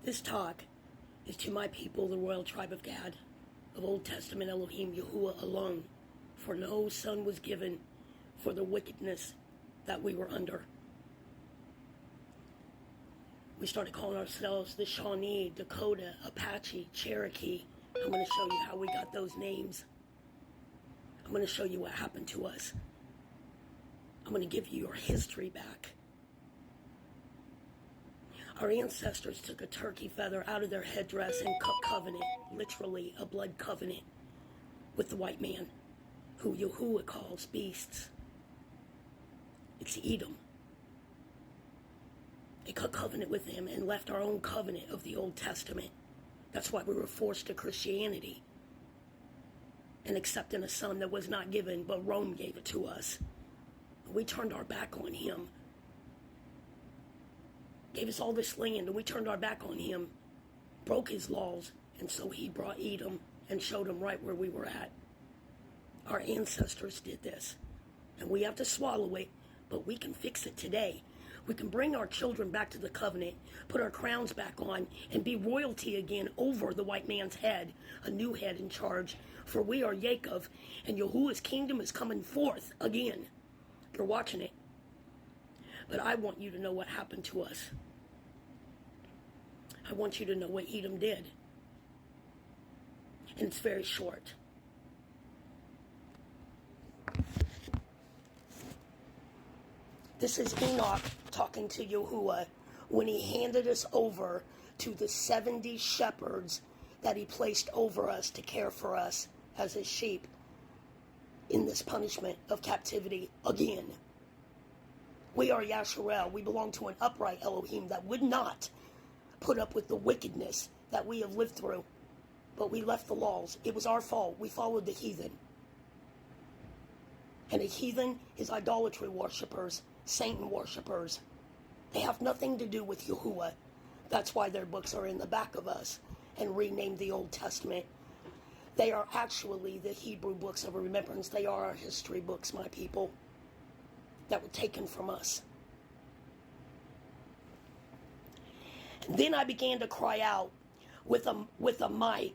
This talk is to my people, the royal tribe of Gad, of Old Testament Elohim Yahuwah alone, for no son was given for the wickedness that we were under. We started calling ourselves the Shawnee, Dakota, Apache, Cherokee. I'm going to show you how we got those names. I'm going to show you what happened to us. I'm going to give you your history back. Our ancestors took a turkey feather out of their headdress and cut covenant, literally a blood covenant, with the white man, who Yahuwah calls beasts. It's Edom. They cut covenant with him and left our own covenant of the Old Testament. That's why we were forced to Christianity and accepting a son that was not given, but Rome gave it to us. We turned our back on him. Gave us all this land, and we turned our back on him, broke his laws, and so he brought Edom and showed him right where we were at. Our ancestors did this, and we have to swallow it, but we can fix it today. We can bring our children back to the covenant, put our crowns back on, and be royalty again over the white man's head, a new head in charge. For we are Yaakov, and Yahuwah's kingdom is coming forth again. You're watching it. But I want you to know what happened to us. I want you to know what Edom did. And it's very short. This is Enoch talking to Yahuwah when he handed us over to the 70 shepherds that he placed over us to care for us as his sheep in this punishment of captivity again. We are Yasharel. We belong to an upright Elohim that would not put up with the wickedness that we have lived through. But we left the laws. It was our fault. We followed the heathen. And a heathen is idolatry worshippers, Satan worshippers. They have nothing to do with Yahuwah. That's why their books are in the back of us and renamed the Old Testament. They are actually the Hebrew books of remembrance. They are our history books, my people, that were taken from us. And then I began to cry out with a might,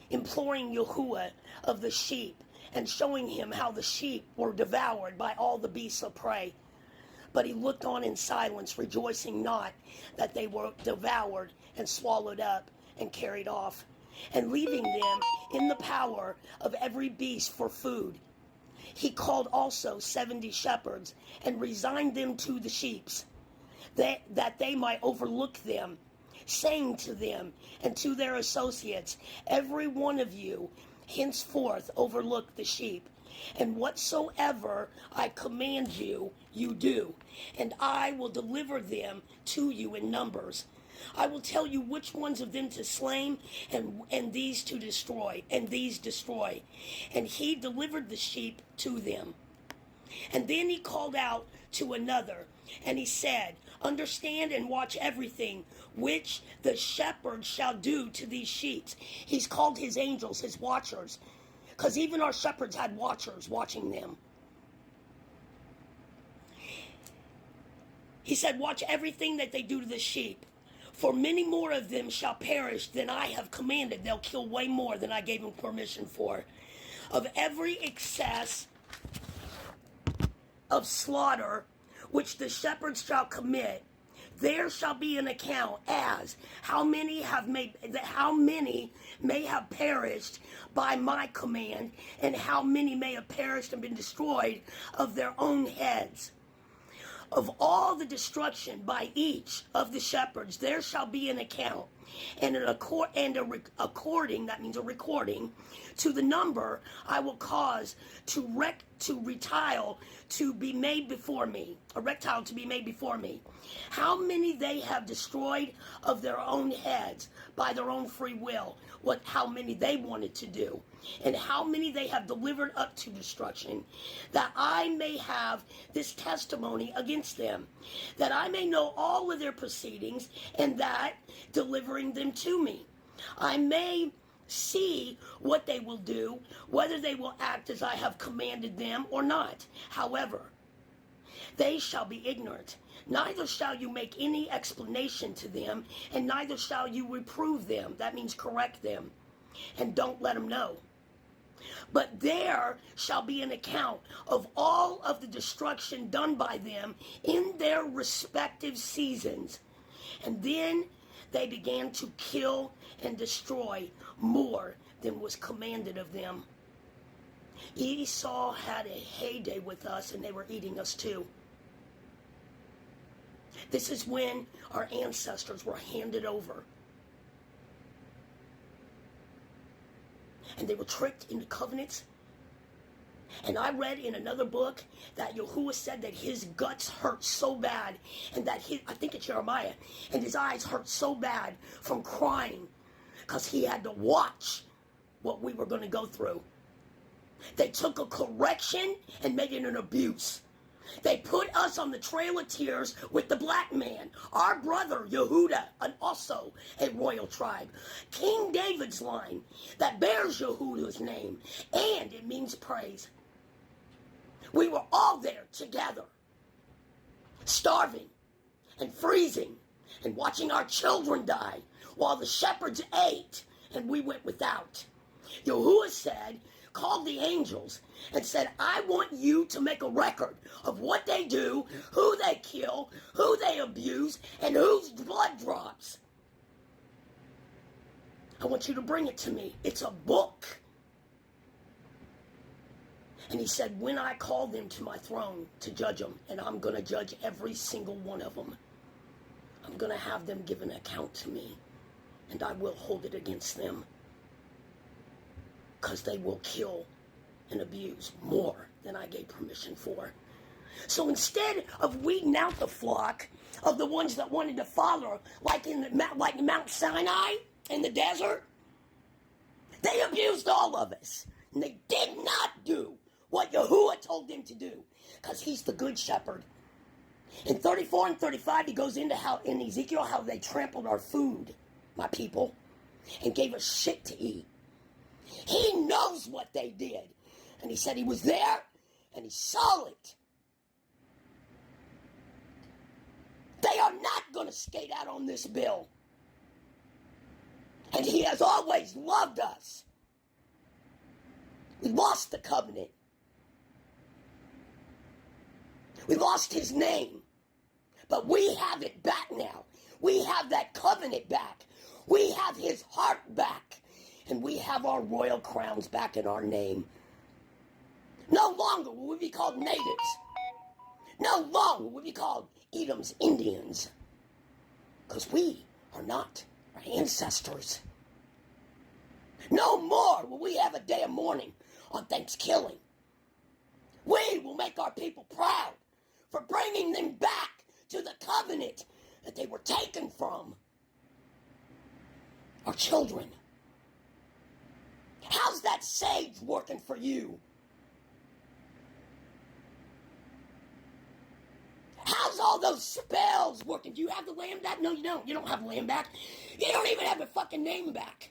imploring Yahuwah of the sheep and showing him how the sheep were devoured by all the beasts of prey. But he looked on in silence, rejoicing not that they were devoured and swallowed up and carried off, and leaving them in the power of every beast for food. He called also 70 shepherds and resigned them to the sheep, that they might overlook them, saying to them and to their associates, every one of you henceforth overlook the sheep, and whatsoever I command you, you do, and I will deliver them to you in numbers. I will tell you which ones of them to slay, and these to destroy, and these destroy. And he delivered the sheep to them. And then he called out to another, and he said, understand and watch everything which the shepherd shall do to these sheep. He's called his angels, his watchers, because even our shepherds had watchers watching them. He said, watch everything that they do to the sheep. For many more of them shall perish than I have commanded. They'll kill way more than I gave them permission for. Of every excess of slaughter which the shepherds shall commit, there shall be an account as how many may have perished by my command, and how many may have perished and been destroyed of their own heads. Of all the destruction by each of the shepherds, there shall be an account, and according, that means a recording, to the number I will cause to retile to be made before me, a reptile to be made before me. How many they have destroyed of their own heads by their own free will, how many they wanted to do, and how many they have delivered up to destruction, that I may have this testimony against them, that I may know all of their proceedings, and that delivering them to me, I may see what they will do, whether they will act as I have commanded them or not. However, they shall be ignorant Neither shall you make any explanation to them, and neither shall you reprove them. That means correct them. And don't let them know. But there shall be an account of all of the destruction done by them in their respective seasons. And then they began to kill and destroy more than was commanded of them. Esau had a heyday with us, and they were eating us too. This is when our ancestors were handed over. And they were tricked into covenants. And I read in another book that Yahuwah said that his guts hurt so bad, and that I think it's Jeremiah, and his eyes hurt so bad from crying because he had to watch what we were going to go through. They took a correction and made it an abuse. They put us on the Trail of Tears with the black man, our brother Yehuda, and also a royal tribe. King David's line that bears Yehuda's name, and it means praise. We were all there together, starving and freezing and watching our children die while the shepherds ate and we went without. Yahuwah said, called the angels and said, I want you to make a record of what they do, who they kill, who they abuse, and whose blood drops. I want you to bring it to me. It's a book. And he said, when I call them to my throne to judge them, and I'm going to judge every single one of them, I'm going to have them give an account to me, and I will hold it against them. Because they will kill and abuse more than I gave permission for. So instead of weeding out the flock of the ones that wanted to follow, like Mount Sinai in the desert, they abused all of us. And they did not do what Yahuwah told them to do, because he's the good shepherd. In 34 and 35, he goes into how, in Ezekiel, how they trampled our food, my people, and gave us shit to eat. He knows what they did. And he said he was there, and he saw it. They are not going to skate out on this bill. And he has always loved us. We lost the covenant. We lost his name. But we have it back now. We have that covenant back. We have his heart back. And we have our royal crowns back in our name. No longer will we be called natives. No longer will we be called Edom's Indians. Because we are not our ancestors. No more will we have a day of mourning on Thanksgiving. We will make our people proud for bringing them back to the covenant that they were taken from. Our children. How's that sage working for you? How's all those spells working? Do you have the lamb back? No, you don't. You don't have the lamb back. You don't even have the fucking name back.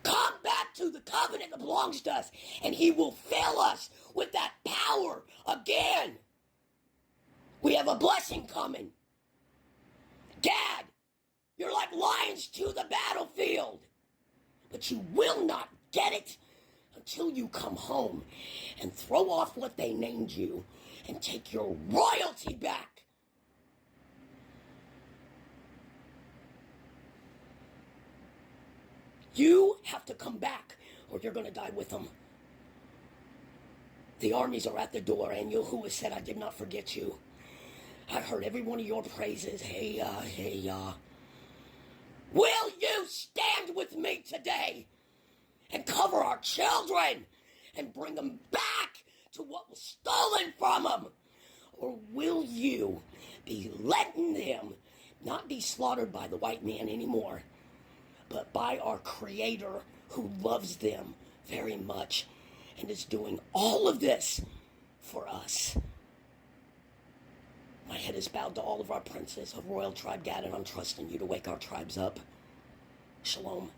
Come back to the covenant that belongs to us, and he will fill us with that power again. We have a blessing coming. Dad, you're like lions to the battlefield. But you will not get it until you come home and throw off what they named you and take your royalty back. You have to come back or you're going to die with them. The armies are at the door, and Yahuwah said, I did not forget you. I heard every one of your praises. Hey, will you stand with me today and cover our children and bring them back to what was stolen from them? Or will you be letting them not be slaughtered by the white man anymore, but by our Creator who loves them very much and is doing all of this for us? My head is bowed to all of our princes of Royal Tribe Gad, and I'm trusting you to wake our tribes up. Shalom.